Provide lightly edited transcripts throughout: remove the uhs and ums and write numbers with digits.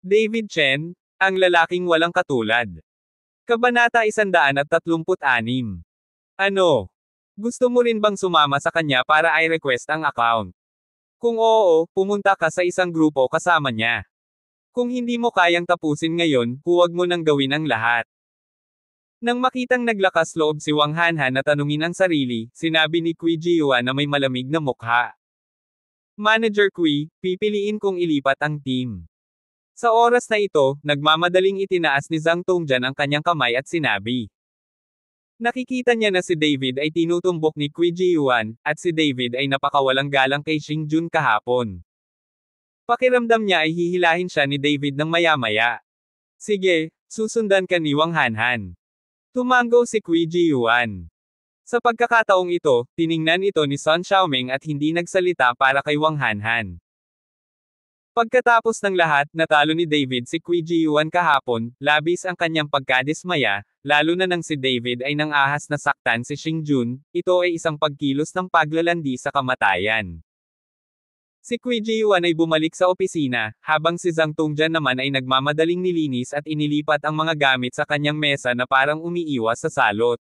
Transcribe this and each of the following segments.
David Chen, ang lalaking walang katulad. Kabanata 136. Ano? Gusto mo rin bang sumama sa kanya para i-request ang account? Kung oo, pumunta ka sa isang grupo kasama niya. Kung hindi mo kayang tapusin ngayon, huwag mo nang gawin ang lahat. Nang makitang naglakas loob si Wang Hanhan na tanungin ang sarili, sinabi ni Kui Jiuan na may malamig na mukha. Manager Kui, pipiliin kong ilipat ang team. Sa oras na ito, nagmamadaling itinaas ni Zhang Tongjian ang kanyang kamay at sinabi. Nakikita niya na si David ay tinutumbok ni Kui Jiuan, at si David ay napakawalang galang kay Xing Jun kahapon. Pakiramdam niya ay hihilahin siya ni David ng maya-maya. Sige, susundan ka ni Wang Hanhan. Tumango si Kui Jiuan. Sa pagkakataong ito, tiningnan ito ni Sun Xiaoming at hindi nagsalita para kay Wang Hanhan. Pagkatapos ng lahat, natalo ni David si Kui Jiuan kahapon, labis ang kanyang pagkadismaya, lalo na nang si David ay nang ahas na saktan si Xing Jun, ito ay isang pagkilos ng paglalandi sa kamatayan. Si Kui Jiuan ay bumalik sa opisina, habang si Zhang Tongjian naman ay nagmamadaling nilinis at inilipat ang mga gamit sa kanyang mesa na parang umiiwas sa salot.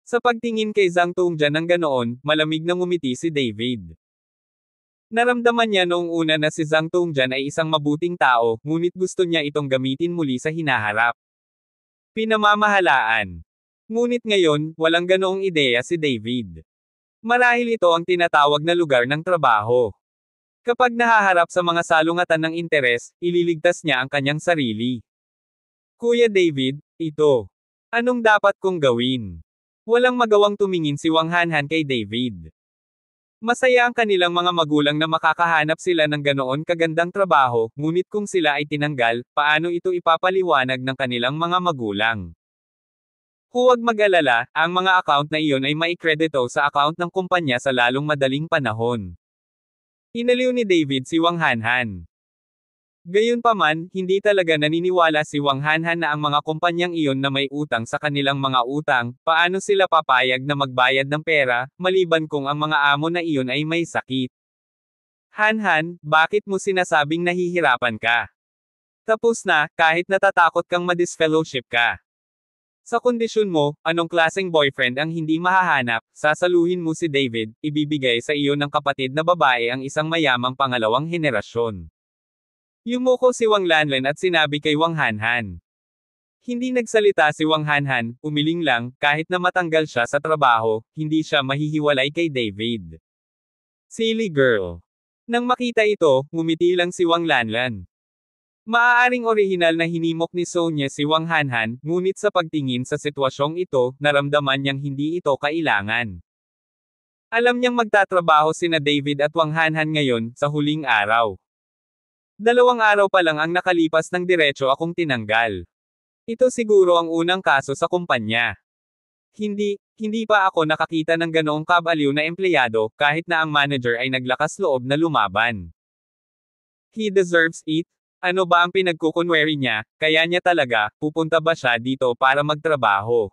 Sa pagtingin kay Zhang Tongjian ng ganoon, malamig na ngumiti si David. Naramdaman niya noong una na si Zhang Tongjian ay isang mabuting tao, ngunit gusto niya itong gamitin muli sa hinaharap. Pinamamahalaan. Ngunit ngayon, walang ganoong ideya si David. Marahil ito ang tinatawag na lugar ng trabaho. Kapag nahaharap sa mga salungatan ng interes, ililigtas niya ang kanyang sarili. Kuya David, ito. Anong dapat kong gawin? Walang magawang tumingin si Wang Hanhan kay David. Masaya ang kanilang mga magulang na makakahanap sila ng ganoon kagandang trabaho, ngunit kung sila ay tinanggal, paano ito ipapaliwanag ng kanilang mga magulang? Huwag mag-alala, ang mga account na iyon ay maikredito sa account ng kumpanya sa lalong madaling panahon. Inaliw ni David si Wang Hanhan. Gayunpaman, hindi talaga naniniwala si Wang Hanhan na ang mga kumpanyang iyon na may utang sa kanilang mga utang, paano sila papayag na magbayad ng pera, maliban kung ang mga amo na iyon ay may sakit. Hanhan, bakit mo sinasabing nahihirapan ka? Tapos na, kahit natatakot kang madisfellowship ka. Sa kondisyon mo, anong klaseng boyfriend ang hindi mahahanap, sasaluhin mo si David, ibibigay sa iyo ng kapatid na babae ang isang mayamang pangalawang henerasyon. Yumuko si Wang Lanlan at sinabi kay Wang Hanhan. Hindi nagsalita si Wang Hanhan, umiling lang, kahit na matanggal siya sa trabaho, hindi siya mahihiwalay kay David. Silly girl. Nang makita ito, ngumiti lang si Wang Lanlan. Maaaring orihinal na hinimok ni Sonia si Wang Hanhan, ngunit sa pagtingin sa sitwasyong ito, naramdaman niyang hindi ito kailangan. Alam niyang magtatrabaho sina David at Wang Hanhan ngayon, sa huling araw. 2 araw pa lang ang nakalipas ng diretso akong tinanggal. Ito siguro ang unang kaso sa kumpanya. Hindi pa ako nakakita ng ganoong kabaliw na empleyado, kahit na ang manager ay naglakas loob na lumaban. He deserves it. Ano ba ang pinagkukunwari niya, kaya niya talaga, pupunta ba siya dito para magtrabaho?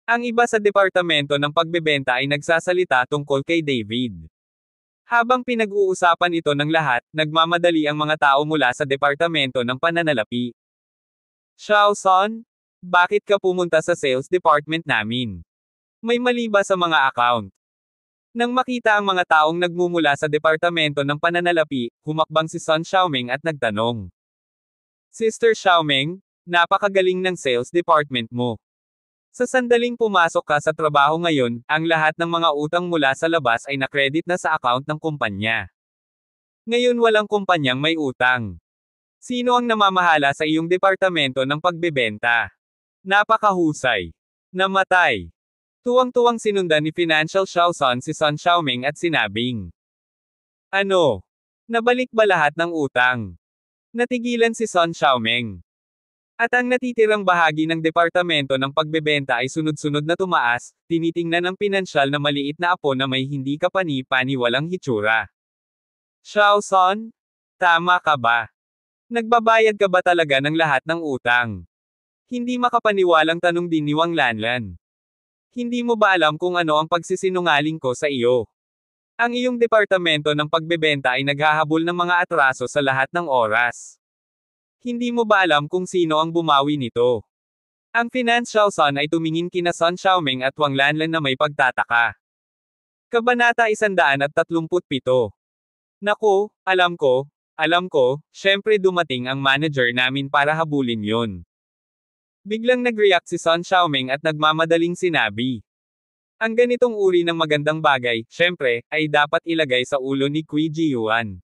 Ang iba sa departamento ng pagbebenta ay nagsasalita tungkol kay David. Habang pinag-uusapan ito ng lahat, nagmamadali ang mga tao mula sa departamento ng pananalapi. Xiao-san? Bakit ka pumunta sa sales department namin? May mali ba sa mga account? Nang makita ang mga taong nagmumula sa departamento ng pananalapi, humakbang si Sun Xiaoming at nagtanong. Sister Xiaoming, napakagaling ng sales department mo. Sa sandaling pumasok ka sa trabaho ngayon, ang lahat ng mga utang mula sa labas ay nakredit na sa account ng kumpanya. Ngayon walang kumpanyang may utang. Sino ang namamahala sa iyong departamento ng pagbebenta? Napakahusay. Namatay. Tuwang-tuwang sinundan ni Financial Xiaosan si Sun Xiaoming at sinabing. Ano? Nabalik ba lahat ng utang? Natigilan si Sun Xiaoming. At ang natitirang bahagi ng departamento ng pagbebenta ay sunod-sunod na tumaas, tinitingnan ng pinansyal na maliit na apo na may hindi kapani-pani walang hitsura. Xiao-san? Tama ka ba? Nagbabayad ka ba talaga ng lahat ng utang? Hindi makapaniwalang tanong din ni Wang Lanlan. Hindi mo ba alam kung ano ang pagsisinungaling ko sa iyo? Ang iyong departamento ng pagbebenta ay naghahabol ng mga atraso sa lahat ng oras. Hindi mo ba alam kung sino ang bumawi nito? Ang Financial Sun ay tumingin kina Sun Xiaoming at Wang Lanlan na may pagtataka. Kabanata 137. Naku, alam ko, syempre dumating ang manager namin para habulin yon. Biglang nag-react si Sun Xiaoming at nagmamadaling sinabi. Ang ganitong uri ng magandang bagay, syempre, ay dapat ilagay sa ulo ni Qui Jiyuan.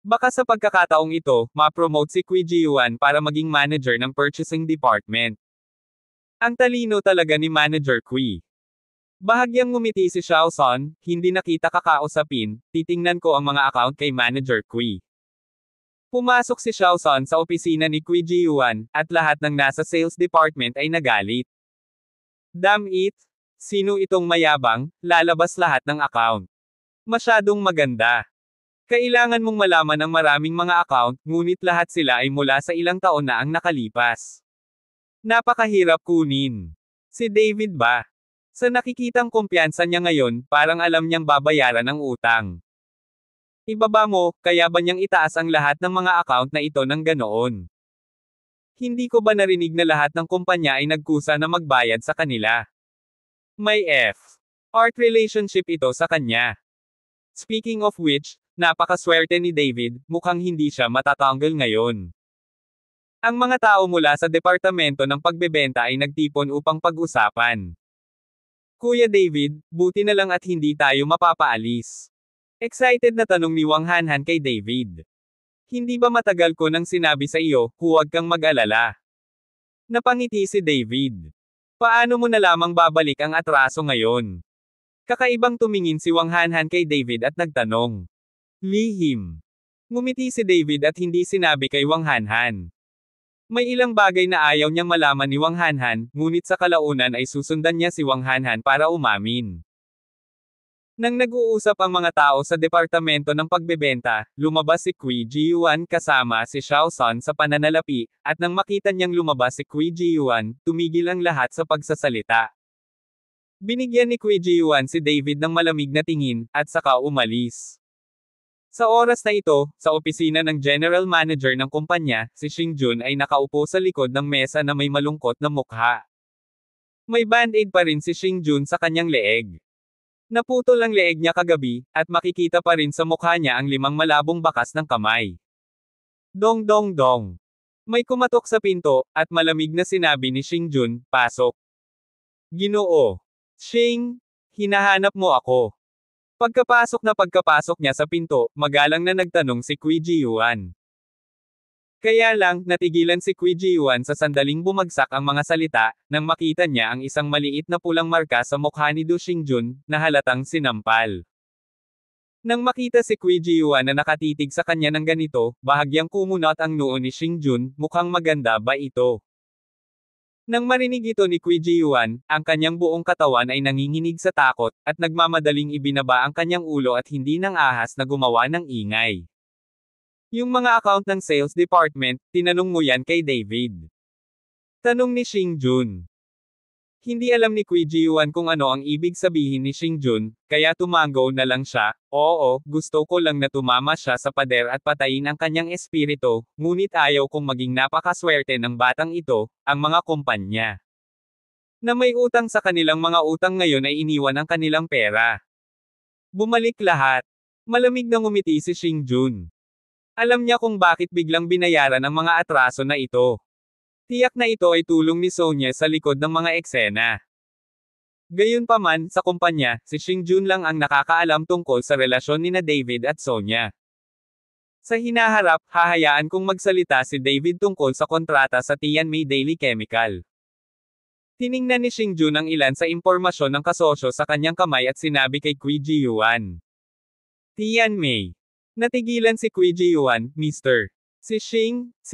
Baka sa pagkakataong ito, ma-promote si Qui Jiyuan para maging manager ng purchasing department. Ang talino talaga ni Manager Qui. Bahagyang ngumiti si Xiao Sun, hindi na kita kakausapin, titingnan ko ang mga account kay Manager Qui. Pumasok si Xiao Sun sa opisina ni Qui Jiyuan, at lahat ng nasa sales department ay nagalit. Damn it! Sino itong mayabang, lalabas lahat ng account. Masyadong maganda. Kailangan mong malaman ang maraming mga account, ngunit lahat sila ay mula sa ilang taon na ang nakalipas. Napakahirap kunin. Si David ba? Sa nakikitang kumpiyansa niya ngayon, parang alam niyang babayaran ang utang. Ibaba mo, kaya ba niyang itaas ang lahat ng mga account na ito ng ganoon? Hindi ko ba narinig na lahat ng kumpanya ay nagkusa na magbayad sa kanila? May art relationship ito sa kanya. Speaking of which, napakaswerte ni David, mukhang hindi siya matatanggal ngayon. Ang mga tao mula sa departamento ng pagbebenta ay nagtipon upang pag-usapan. Kuya David, buti na lang at hindi tayo mapapaalis. Excited na tanong ni Wang Hanhan kay David. Hindi ba matagal ko nang sinabi sa iyo, huwag kang mag-alala? Napangiti si David. Paano mo na lamang babalik ang atraso ngayon? Kakaibang tumingin si Wang Hanhan kay David at nagtanong. Lihim. Ngumiti si David at hindi sinabi kay Wang Hanhan. May ilang bagay na ayaw niyang malaman ni Wang Hanhan, ngunit sa kalaunan ay susundan niya si Wang Hanhan para umamin. Nang nag-uusap ang mga tao sa departamento ng pagbebenta, lumabas si Qui Jiyuan kasama si Xiao Sun sa pananalapi, at nang makita niyang lumabas si Qui Jiyuan, tumigil ang lahat sa pagsasalita. Binigyan ni Qui Jiyuan si David ng malamig na tingin, at saka umalis. Sa oras na ito, sa opisina ng general manager ng kumpanya, si Xing Jun ay nakaupo sa likod ng mesa na may malungkot na mukha. May band-aid pa rin si Xing Jun sa kanyang leeg. Naputol ang leeg niya kagabi, at makikita pa rin sa mukha niya ang 5 malabong bakas ng kamay. Dong dong dong. May kumatok sa pinto, at malamig na sinabi ni Xing Jun, pasok. Ginoo. Xing, hinahanap mo ako. Pagkapasok niya sa pinto, magalang na nagtanong si Qui Jiyuan. Kaya lang, natigilan si Qui Jiyuan sa sandaling bumagsak ang mga salita, nang makita niya ang isang maliit na pulang marka sa mukha ni Du Xingjun, na halatang sinampal. Nang makita si Qui Jiyuan na nakatitig sa kanya ng ganito, bahagyang kumunot ang noo ni Xingjun, mukhang maganda ba ito? Nang marinig ito ni Qui Jiyuan, ang kanyang buong katawan ay nanginginig sa takot, at nagmamadaling ibinaba ang kanyang ulo at hindi nang ahas na gumawa ng ingay. Yung mga account ng sales department, tinanong mo yan kay David. Tanong ni Xing Jun. Hindi alam ni Qui Jiyuan kung ano ang ibig sabihin ni Xing Jun, kaya tumango na lang siya. Oo, gusto ko lang na tumama siya sa pader at patayin ang kanyang espiritu, ngunit ayaw kong maging napakaswerte ng batang ito, ang mga kumpanya. Na may utang sa kanilang mga utang ngayon ay iniwan ang kanilang pera. Bumalik lahat. Malamig na ngumiti si Xing Jun. Alam niya kung bakit biglang binayaran ang mga atraso na ito. Tiyak na ito ay tulong ni Sonia sa likod ng mga eksena. Gayunpaman, sa kumpanya, si Xing Jun lang ang nakakaalam tungkol sa relasyon ni na David at Sonia. Sa hinaharap, hahayaan kong magsalita si David tungkol sa kontrata sa Tianmei Daily Chemical. Tiningnan ni Xing Jun ang ilan sa impormasyon ng kasosyo sa kanyang kamay at sinabi kay Qui Jiyuan. Tianmei. Natigilan si Qui Jiyuan, Mr. Si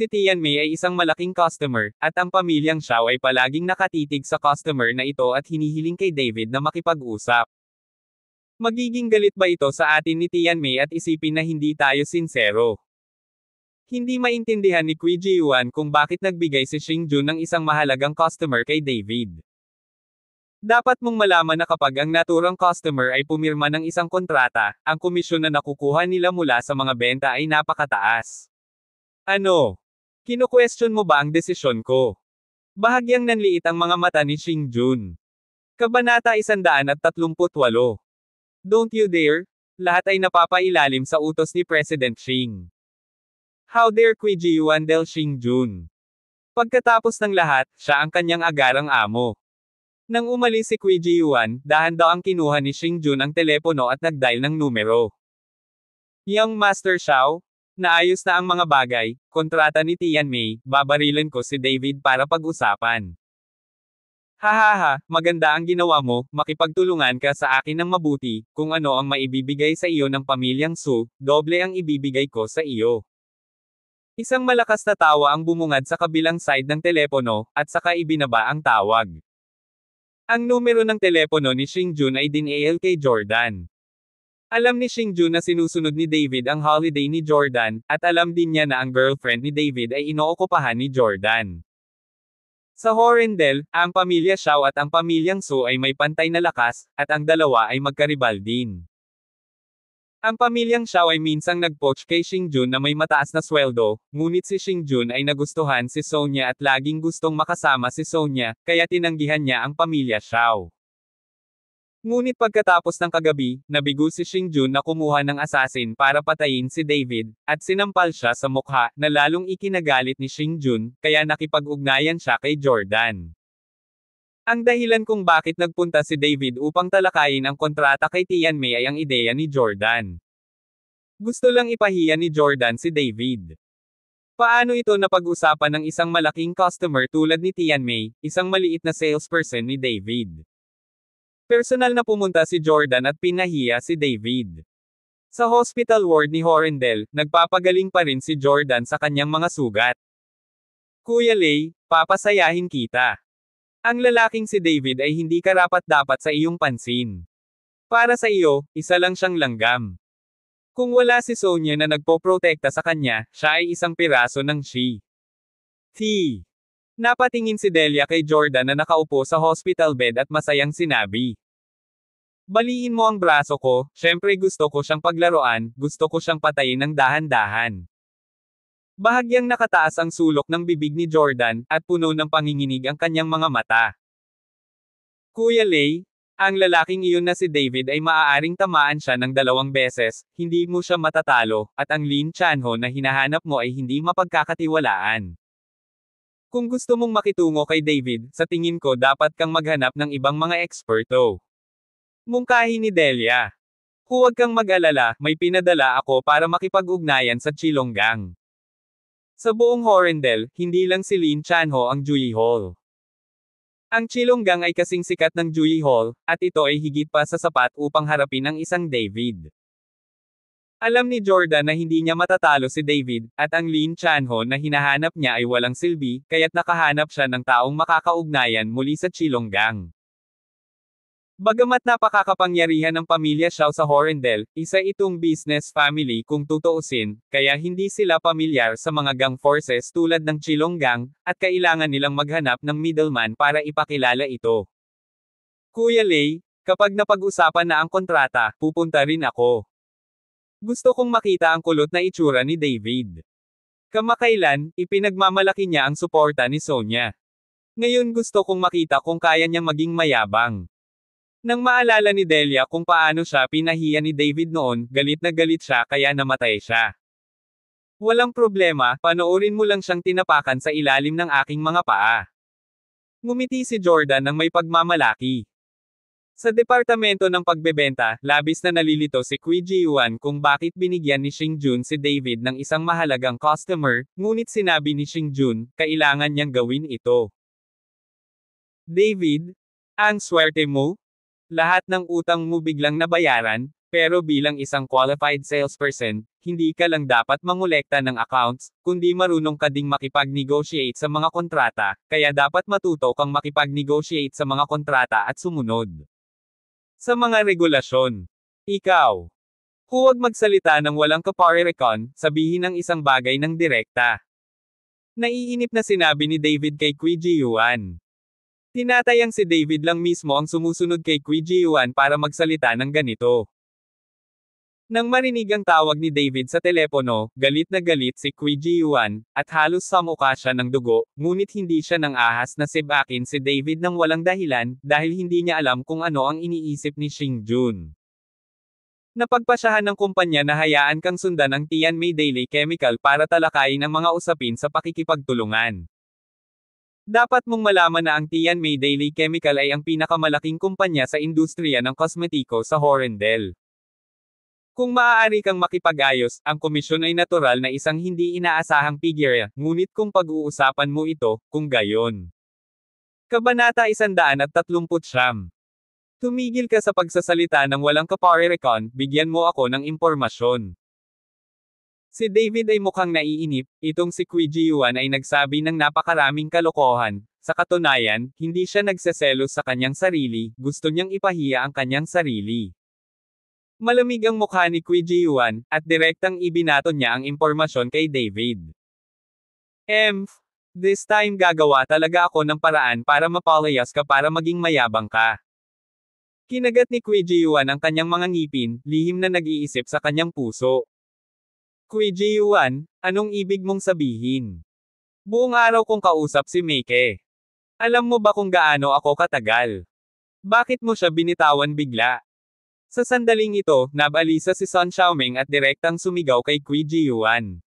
Tianmei ay isang malaking customer, at ang pamilyang Xiao ay palaging nakatitig sa customer na ito at hinihiling kay David na makipag-usap. Magiging galit ba ito sa atin ni Tianmei at isipin na hindi tayo sinsero? Hindi maintindihan ni Qui Jiyuan kung bakit nagbigay si Xing Jun ng isang mahalagang customer kay David. Dapat mong malaman na kapag ang naturang customer ay pumirma ng isang kontrata, ang komisyon na nakukuha nila mula sa mga benta ay napakataas. Ano? Kino-question mo ba ang desisyon ko? Bahagyang nanliit ang mga mata ni Xing Jun. Kabanata 138. Don't you dare? Lahat ay napapailalim sa utos ni President Xing. How dare Qui Jiyuan del Xing Jun? Pagkatapos ng lahat, siya ang kanyang agarang amo. Nang umalis si Qui Jiyuan, dahan-dahang kinuha ni Xing Jun ang telepono at nag-dial ng numero. Young Master Xiao, naayos na ang mga bagay, kontrata ni Tian Mei, babarilin ko si David para pag-usapan. Hahaha, maganda ang ginawa mo, makipagtulungan ka sa akin ng mabuti, kung ano ang maibibigay sa iyo ng pamilyang Su, doble ang ibibigay ko sa iyo. Isang malakas na tawa ang bumungad sa kabilang side ng telepono, at saka ibinaba ang tawag. Ang numero ng telepono ni Xing Jun ay dinal kay Jordan. Alam ni Xing Jun na sinusunod ni David ang holiday ni Jordan, at alam din niya na ang girlfriend ni David ay inookupahan ni Jordan. Sa Horrendel, ang pamilya Xiao at ang pamilyang Su ay may pantay na lakas, at ang dalawa ay magkaribal din. Ang pamilyang Xiao ay minsang nag-poach kay Xing Jun na may mataas na sweldo, ngunit si Xing Jun ay nagustuhan si Sonia at laging gustong makasama si Sonia, kaya tinanggihan niya ang pamilya Xiao. Ngunit pagkatapos ng kagabi, nabigo si Xing Jun na kumuha ng assassin para patayin si David, at sinampal siya sa mukha, na lalong ikinagalit ni Xing Jun, kaya nakipag-ugnayan siya kay Jordan. Ang dahilan kung bakit nagpunta si David upang talakayin ang kontrata kay Tian Mei ay ang ideya ni Jordan. Gusto lang ipahiya ni Jordan si David. Paano ito napag-usapan ng isang malaking customer tulad ni Tian Mei, isang maliit na salesperson ni David? Personal na pumunta si Jordan at pinahiya si David. Sa hospital ward ni Horrendel, nagpapagaling pa rin si Jordan sa kanyang mga sugat. Kuya Lei, papasayahin kita. Ang lalaking si David ay hindi karapat-dapat sa iyong pansin. Para sa iyo, isa lang siyang langgam. Kung wala si Sonia na nagpoprotekta sa kanya, siya ay isang piraso ng Shi. T. Napatingin si Delia kay Jordan na nakaupo sa hospital bed at masayang sinabi. Baliin mo ang braso ko, syempre gusto ko siyang paglaruan, gusto ko siyang patayin ng dahan-dahan. Bahagyang nakataas ang sulok ng bibig ni Jordan, at puno ng panginginig ang kanyang mga mata. Kuya Lei, ang lalaking iyon na si David ay maaaring tamaan siya ng 2 beses, hindi mo siya matatalo, at ang Lin Chanho na hinahanap mo ay hindi mapagkakatiwalaan. Kung gusto mong makitungo kay David, sa tingin ko dapat kang maghanap ng ibang mga eksperto. Mungkahi ni Delia. Huwag kang mag-alala, may pinadala ako para makipag-ugnayan sa Chilonggang. Sa buong Horrendel, hindi lang si Lin Chanho ang Jui Hall. Ang Chilonggang ay kasing sikat ng Jui Hall, at ito ay higit pa sa sapat upang harapin ang isang David. Alam ni Jordan na hindi niya matatalo si David, at ang Lin Chanho na hinahanap niya ay walang silbi, kaya't nakahanap siya ng taong makakaugnayan muli sa Chilonggang. Bagamat napakakapangyarihan ng pamilya Xiao sa Horrendel, isa itong business family kung tutuusin, kaya hindi sila pamilyar sa mga gang forces tulad ng Chilonggang, at kailangan nilang maghanap ng middleman para ipakilala ito. Kuya Lei, kapag napag-usapan na ang kontrata, pupunta rin ako. Gusto kong makita ang kulot na itsura ni David. Kamakailan, ipinagmamalaki niya ang suporta ni Sonia. Ngayon gusto kong makita kung kaya niyang maging mayabang. Nang maalala ni Delia kung paano siya pinahiya ni David noon, galit na galit siya kaya namatay siya. Walang problema, panoorin mo lang siyang tinapakan sa ilalim ng aking mga paa. Ngumiti si Jordan ng may pagmamalaki. Sa departamento ng pagbebenta, labis na nalilito si Qui Jiyuan kung bakit binigyan ni Xing Jun si David ng isang mahalagang customer, ngunit sinabi ni Xing Jun, kailangan niyang gawin ito. David, ang swerte mo? Lahat ng utang mo biglang nabayaran, pero bilang isang qualified salesperson, hindi ka lang dapat mangolekta ng accounts, kundi marunong ka ding makipag-negotiate sa mga kontrata, kaya dapat matuto kang makipag-negotiate sa mga kontrata at sumunod sa mga regulasyon. Ikaw. Huwag magsalita ng walang kaparerekon, sabihin ang isang bagay ng direkta. Naiinip na sinabi ni David kay Qui Jiyuan. Tinatayang si David lang mismo ang sumusunod kay Qui Jiyuan para magsalita ng ganito. Nang marinig ang tawag ni David sa telepono, galit na galit si Qui Ji-yuan, at halos samuka siya ng dugo, ngunit hindi siya nang ahas na sibakin si David nang walang dahilan, dahil hindi niya alam kung ano ang iniisip ni Xing Jun. Napagpasyahan ng kumpanya na hayaan kang sundan ang Tianmay Daily Chemical para talakayin ang mga usapin sa pakikipagtulungan. Dapat mong malaman na ang Tianmay Daily Chemical ay ang pinakamalaking kumpanya sa industriya ng kosmetiko sa Horendel. Kung maaari kang makipag-ayos, ang komisyon ay natural na isang hindi inaasahang figure, ngunit kung pag-uusapan mo ito, kung gayon. Kabanata 139. Tumigil ka sa pagsasalita ng walang kaparerekon, bigyan mo ako ng impormasyon. Si David ay mukhang naiinip, itong si Qui Ji-yuan ay nagsabi ng napakaraming kalokohan, sa katunayan, hindi siya nagseselos sa kanyang sarili, gusto niyang ipahiya ang kanyang sarili. Malamig ang mukha ni Qui Ji-yuan, at direktang ibinato niya ang impormasyon kay David. This time gagawa talaga ako ng paraan para mapalayas ka para maging mayabang ka. Kinagat ni Qui Ji-yuan ang kanyang mga ngipin, lihim na nag-iisip sa kanyang puso. Qui Ji-yuan, anong ibig mong sabihin? Buong araw kong kausap si Meike. Alam mo ba kung gaano ako katagal? Bakit mo siya binitawan bigla? Sa sandaling ito, nabalisa si Sun Xiaoming at direktang sumigaw kay Qui Ji-yuan.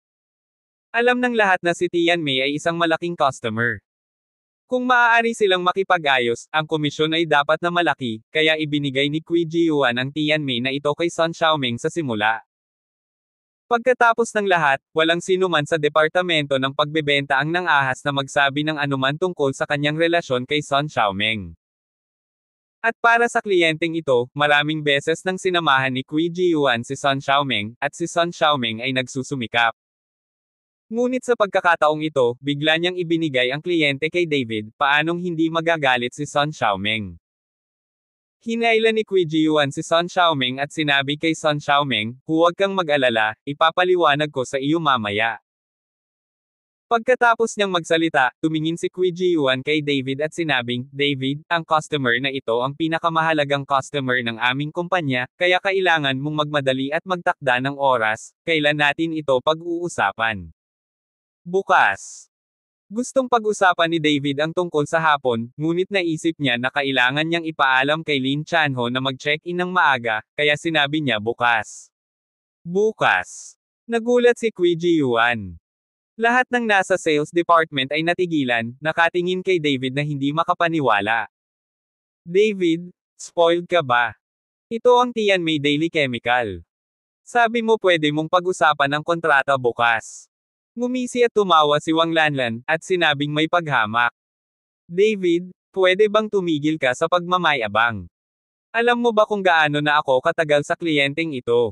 Alam ng lahat na si Tianmay ay isang malaking customer. Kung maaari silang makipag-ayos, ang komisyon ay dapat na malaki, kaya ibinigay ni Qui Ji-yuan ang Tianmay na ito kay Sun Xiaoming sa simula. Pagkatapos ng lahat, walang sinuman sa departamento ng pagbebenta ang nang-ahas na magsabi ng anuman tungkol sa kanyang relasyon kay Sun Xiaoming. At para sa kliyenteng ito, maraming beses nang sinamahan ni Qui Ji-yuan si Sun Xiaoming, at si Sun Xiaoming ay nagsusumikap. Ngunit sa pagkakataong ito, bigla niyang ibinigay ang kliyente kay David, paanong hindi magagalit si Sun Xiaoming. Hinailan ni Qui Ji-yuan si Sun Xiaoming at sinabi kay Sun Xiaoming, huwag kang mag-alala, ipapaliwanag ko sa iyo mamaya. Pagkatapos niyang magsalita, tumingin si Qui Ji-yuan kay David at sinabing, David, ang customer na ito ang pinakamahalagang customer ng aming kumpanya, kaya kailangan mong magmadali at magtakda ng oras, kailan natin ito pag-uusapan. Bukas. Gustong pag-usapan ni David ang tungkol sa hapon, ngunit naisip niya na kailangan niyang ipaalam kay Lin Chanho na mag-check-in ng maaga, kaya sinabi niya bukas. Bukas. Nagulat si Qui Ji-yuan. Lahat ng nasa sales department ay natigilan, nakatingin kay David na hindi makapaniwala. David, spoiled ka ba? Ito ang Tianmay Daily Chemical. Sabi mo pwede mong pag-usapan ang kontrata bukas. Ngumisi at tumawa si Wang Lanlan, at sinabing may paghamak. David, pwede bang tumigil ka sa pagmamayabang? Alam mo ba kung gaano na ako katagal sa kliyenteng ito?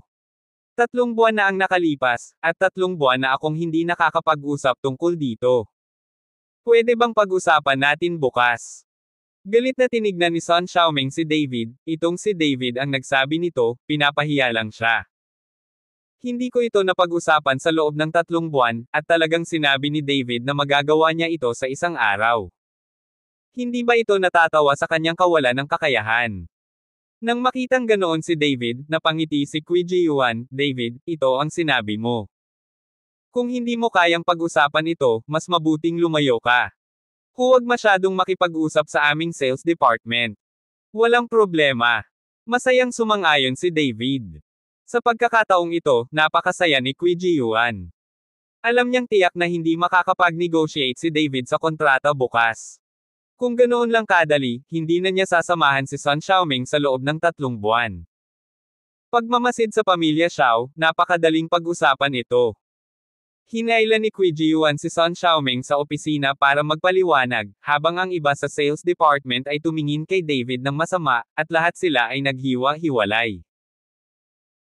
3 buwan na ang nakalipas, at 3 buwan na akong hindi nakakapag-usap tungkol dito. Pwede bang pag-usapan natin bukas? Galit na tinignan ni Sun Xiaoming si David, itong si David ang nagsabi nito, pinapahiya lang siya. Hindi ko ito napag-usapan sa loob ng 3 buwan, at talagang sinabi ni David na magagawa niya ito sa isang araw. Hindi ba ito natatawa sa kanyang kawalan ng kakayahan? Nang makitang ganoon si David, napangiti si Qui Ji-yuan, David, ito ang sinabi mo. Kung hindi mo kayang pag-usapan ito, mas mabuting lumayo ka. Huwag masyadong makipag-usap sa aming sales department. Walang problema. Masayang sumang-ayon si David. Sa pagkakataong ito, napakasaya ni Qui Ji-yuan. Alam niyang tiyak na hindi makakapag-negotiate si David sa kontrata bukas. Kung ganoon lang kadali, hindi na niya sasamahan si Sun Xiaoming sa loob ng 3 buwan. Pagmamasid sa pamilya Xiao, napakadaling pag-usapan ito. Hinailan ni Qui Ji-yuan si Sun Xiaoming sa opisina para magpaliwanag, habang ang iba sa sales department ay tumingin kay David ng masama, at lahat sila ay naghiwa-hiwalay.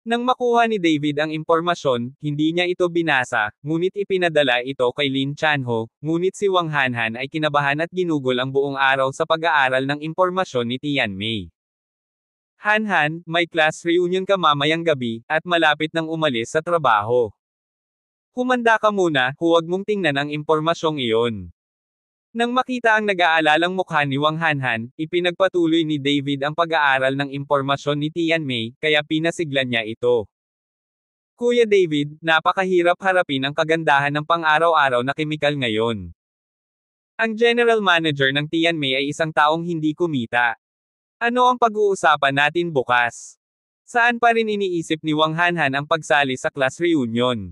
Nang makuha ni David ang impormasyon, hindi niya ito binasa, ngunit ipinadala ito kay Lin Chanho, ngunit si Wang Hanhan ay kinabahan at ginugol ang buong araw sa pag-aaral ng impormasyon ni Tianmay. Hanhan, may class reunion ka mamayang gabi, at malapit nang umalis sa trabaho. Humanda ka muna, huwag mong tingnan ang impormasyong iyon. Nang makita ang nag-aalalang mukha ni Wang Hanhan, ipinagpatuloy ni David ang pag-aaral ng impormasyon ni Tianmay, kaya pinasiglan niya ito. Kuya David, napakahirap harapin ang kagandahan ng pang-araw-araw na kemikal ngayon. Ang general manager ng Tianmei ay isang taong hindi kumita. Ano ang pag-uusapan natin bukas? Saan pa rin iniisip ni Wang Hanhan ang pagsali sa class reunion?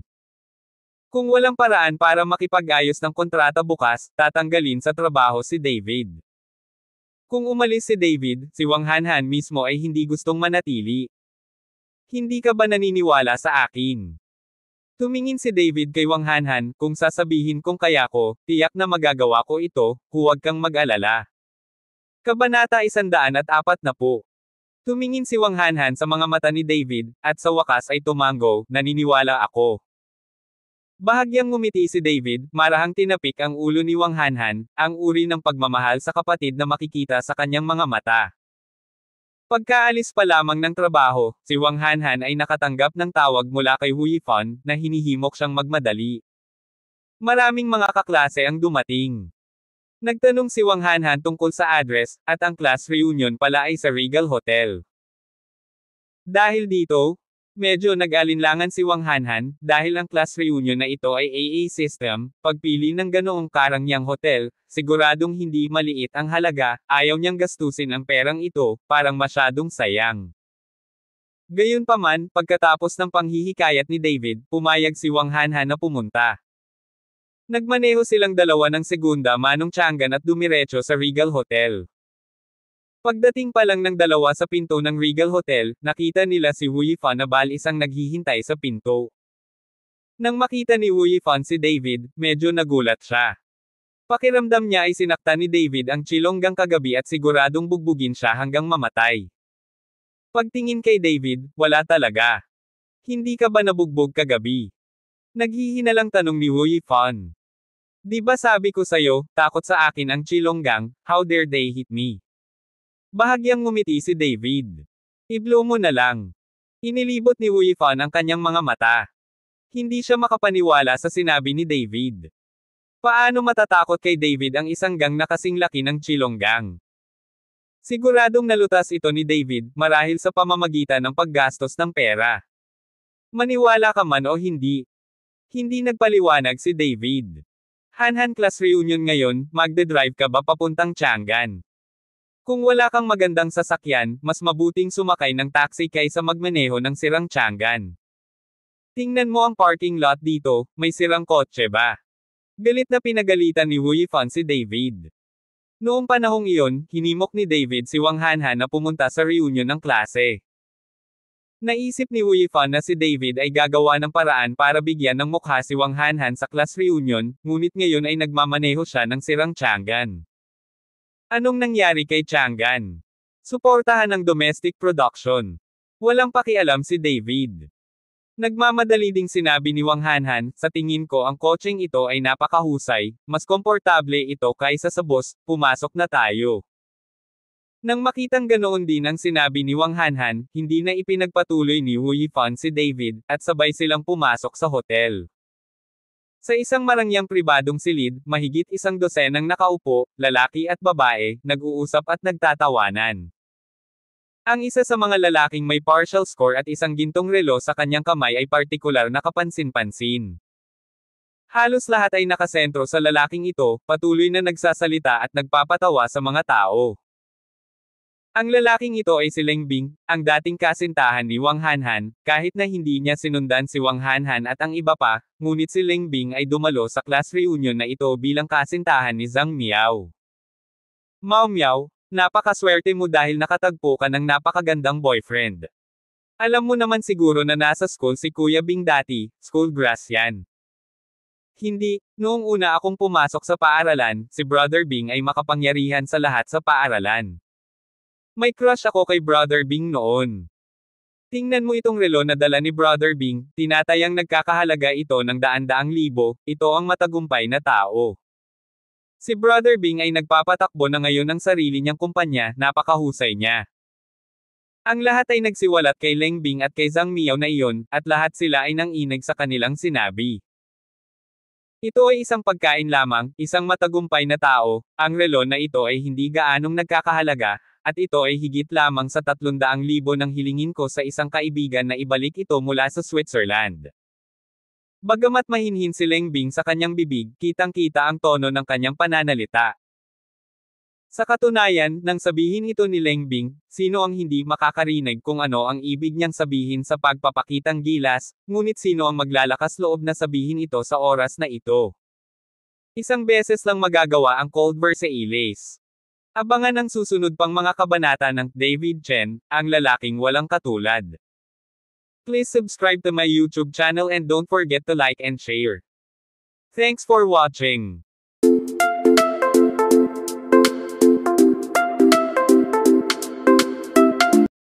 Kung walang paraan para makipag-ayos ng kontrata bukas, tatanggalin sa trabaho si David. Kung umalis si David, si Wang Hanhan mismo ay hindi gustong manatili. Hindi ka ba naniniwala sa akin? Tumingin si David kay Wang Hanhan, kung sasabihin kong kaya ko, tiyak na magagawa ko ito, huwag kang mag-alala. Kabanata 140. Tumingin si Wang Hanhan sa mga mata ni David, at sa wakas ay tumango, naniniwala ako. Bahagyang ngumiti si David, marahang tinapik ang ulo ni Wang Hanhan, ang uri ng pagmamahal sa kapatid na makikita sa kanyang mga mata. Pagkaalis pa lamang ng trabaho, si Wang Hanhan ay nakatanggap ng tawag mula kay Hu Yifan, na hinihimok siyang magmadali. Maraming mga kaklase ang dumating. Nagtanong si Wang Hanhan tungkol sa address, at ang class reunion pala ay sa Regal Hotel. Dahil dito, medyo nag-alinlangan si Wang Hanhan, dahil ang class reunion na ito ay AA system, pagpili ng ganoong karangyang hotel, siguradong hindi maliit ang halaga, ayaw niyang gastusin ang perang ito, parang masyadong sayang. Gayunpaman, pagkatapos ng panghihikayat ni David, pumayag si Wang Hanhan na pumunta. Nagmaneho silang dalawa ng segunda manong Chang'an at dumiretso sa Regal Hotel. Pagdating pa lang ng dalawa sa pinto ng Regal Hotel, nakita nila si Hu Yifan na balisang naghihintay sa pinto. Nang makita ni Hu Yifan si David, medyo nagulat siya. Pakiramdam niya ay sinaktan ni David ang Chilonggang kagabi at siguradong bugbugin siya hanggang mamatay. Pagtingin kay David, wala talaga. Hindi ka ba nabugbog kagabi? Naghihinalang tanong ni Hu Yifan. Di ba sabi ko sa'yo, takot sa akin ang Chilonggang, how dare they hit me? Bahagyang ngumiti si David. Iblo mo na lang. Inilibot ni Hu Yifan ang kanyang mga mata. Hindi siya makapaniwala sa sinabi ni David. Paano matatakot kay David ang isang gang na kasing laki ng Chilonggang? Siguradong nalutas ito ni David, marahil sa pamamagitan ng paggastos ng pera. Maniwala ka man o hindi. Hindi nagpaliwanag si David. Hanhan class reunion ngayon, magde-drive ka ba papuntang Chang'an? Kung wala kang magandang sasakyan, mas mabuting sumakay ng taxi kaysa magmaneho ng sirang Chang'an. Tingnan mo ang parking lot dito, may sirang kotse ba? Galit na pinagalitan ni Hu Yifan si David. Noong panahong iyon, hinimok ni David si Wang Hanhan na pumunta sa reunion ng klase. Naisip ni Hu Yifan na si David ay gagawa ng paraan para bigyan ng mukha si Wang Hanhan sa class reunion, ngunit ngayon ay nagmamaneho siya ng sirang Chang'an. Anong nangyari kay Chang'an? Suportahan ng domestic production. Walang pakialam si David. Nagmamadali ding sinabi ni Wang Hanhan, sa tingin ko ang kotseng ito ay napakahusay, mas komportable ito kaysa sa bus, pumasok na tayo. Nang makitang ganoon din ang sinabi ni Wang Hanhan, hindi na ipinagpatuloy ni Hu Yifan si David, at sabay silang pumasok sa hotel. Sa isang marangyang pribadong silid, mahigit 100 nakaupo, lalaki at babae, nag-uusap at nagtatawanan. Ang isa sa mga lalaking may partial score at isang gintong relo sa kanyang kamay ay partikular na kapansin-pansin. Halos lahat ay nakasentro sa lalaking ito, patuloy na nagsasalita at nagpapatawa sa mga tao. Ang lalaking ito ay si Leng Bing, ang dating kasintahan ni Wang Hanhan, kahit na hindi niya sinundan si Wang Hanhan at ang iba pa, ngunit si Leng Bing ay dumalo sa class reunion na ito bilang kasintahan ni Zhang Miao. Mao Miao, napakaswerte mo dahil nakatagpo ka ng napakagandang boyfriend. Alam mo naman siguro na nasa school si Kuya Bing dati, school grass yan. Hindi, noong una akong pumasok sa paaralan, si Brother Bing ay makapangyarihan sa lahat sa paaralan. May crush ako kay Brother Bing noon. Tingnan mo itong relo na dala ni Brother Bing, tinatayang nagkakahalaga ito ng daan-daang libo, ito ang matagumpay na tao. Si Brother Bing ay nagpapatakbo na ngayon ng sarili niyang kumpanya, napakahusay niya. Ang lahat ay nagsiwalat kay Leng Bing at kay Zhang Miao na iyon, at lahat sila ay nanginig sa kanilang sinabi. Ito ay isang pagkain lamang, isang matagumpay na tao, ang relo na ito ay hindi gaanong nagkakahalaga, at ito ay higit lamang sa 300,000 ng hilingin ko sa isang kaibigan na ibalik ito mula sa Switzerland. Bagamat mahinhin si Lengbing sa kanyang bibig, kitang-kita ang tono ng kanyang pananalita. Sa katunayan, nang sabihin ito ni Lengbing, sino ang hindi makakarinig kung ano ang ibig niyang sabihin sa pagpapakitang gilas, ngunit sino ang maglalakas loob na sabihin ito sa oras na ito? Isang beses lang magagawa ang Cold Versailles. Abangan ang susunod pang mga kabanata ng David Chen, ang lalaking walang katulad. Please subscribe to my YouTube channel and don't forget to like and share. Thanks for watching.